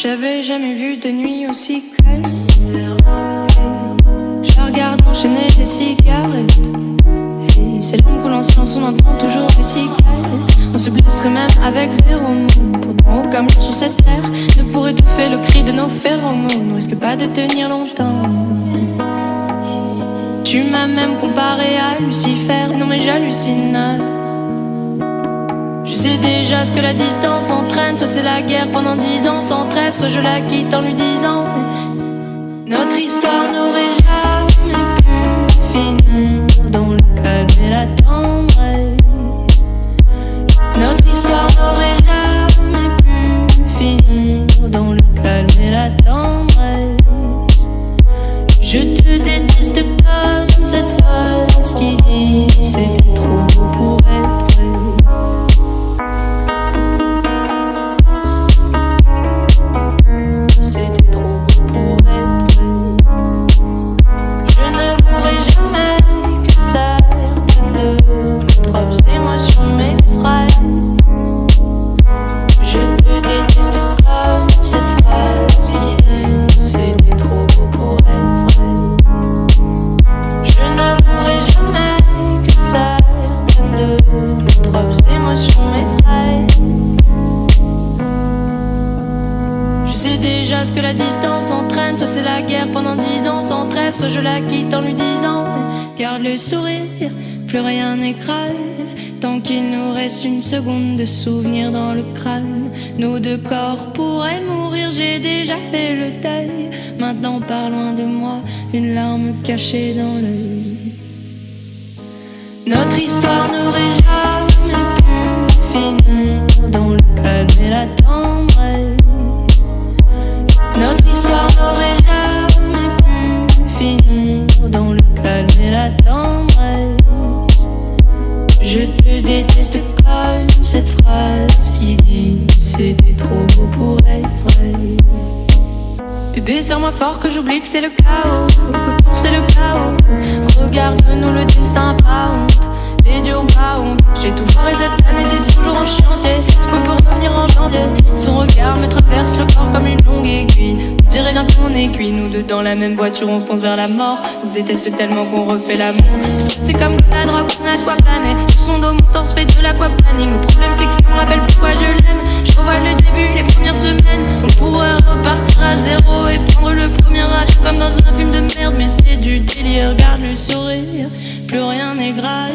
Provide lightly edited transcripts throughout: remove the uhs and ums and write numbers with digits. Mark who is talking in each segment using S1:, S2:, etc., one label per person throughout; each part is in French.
S1: J'avais jamais vu de nuit aussi calme. Je regarde enchaîner les cigarettes. Et c'est long que l'on silence, on entend toujours les cigales. On se blesserait même avec zéro mot. Pourtant aucun mur sur cette terre ne pourrait étouffer le cri de nos phéromones. On risque pas de tenir longtemps. Tu m'as même comparé à Lucifer. Non mais j'hallucine. Je sais déjà ce que la distance entraîne. Soit c'est la guerre pendant 10 ans sans trêve, soit je la quitte en lui disant notre histoire n'aurait jamais pu finir dans le calme et la tendresse. Notre histoire n'aurait jamais pu finir dans le calme et la tendresse. Je te déteste comme cette phrase qui dit c'était trop beau pour être vrai. Ce que la distance entraîne, soit c'est la guerre pendant 10 ans sans trêve, soit je la quitte en lui disant garde le sourire, plus rien n'est grave, tant qu'il nous reste une seconde de souvenir dans le crâne. Nos deux corps pourraient mourir, j'ai déjà fait le deuil. Maintenant pars loin de moi, une larme cachée dans l'œil. Notre histoire n'aurait jamais pu finir dans le calme et la tendresse. Notre histoire n'aurait jamais pu finir dans le calme et la tendresse. Je te déteste comme cette phrase qui dit c'était trop beau pour être vrai. Bébé, serre-moi fort que j'oublie que c'est le chaos, que pour c'est le chaos. Regarde-nous le destin pas honte, les dieux ont pas honte. J'ai tout foiré cette année, c'est toujours en chantier. Est-ce qu'on peut revenir en janvier? Son regard me traverse le corps comme une longue aiguille. On dirait bien qu'on est cuit, nous deux dans la même voiture, on fonce vers la mort. On se déteste tellement qu'on refait l'amour. Parce que c'est comme la drogue, on a quoi planer. Sur son dos, mon torse fait de l'aquaplaning. Le problème c'est que ça me rappelle pourquoi je l'aime. Je revois le début, les premières semaines. On pourrait repartir à zéro et prendre le premier avion comme dans un film de merde. Mais c'est du délire, regarde le sourire, plus rien n'est grave,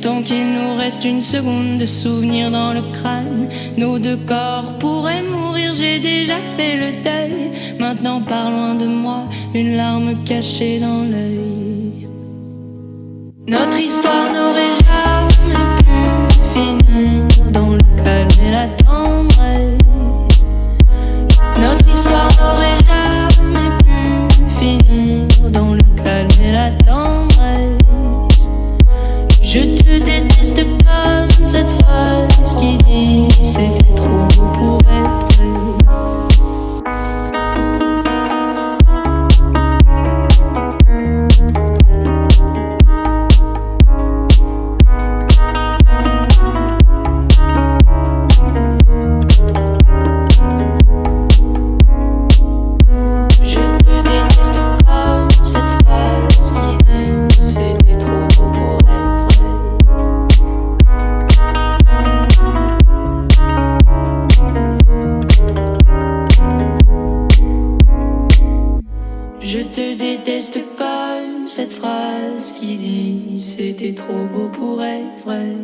S1: tant qu'il nous reste une seconde de souvenir dans le crâne. Nos deux corps pourraient mourir, j'ai déjà fait le deuil. Maintenant pars loin de moi, une larme cachée dans l'œil. Notre histoire n'aurait jamais pu finir dans le calme et la tendresse. Notre histoire n'aurait jamais pu finir dans le calme et la tendresse. Je te déteste comme cette phrase qui dit c'était trop beau pour être vrai. Je te déteste comme cette phrase qui dit c'était trop beau pour être vrai.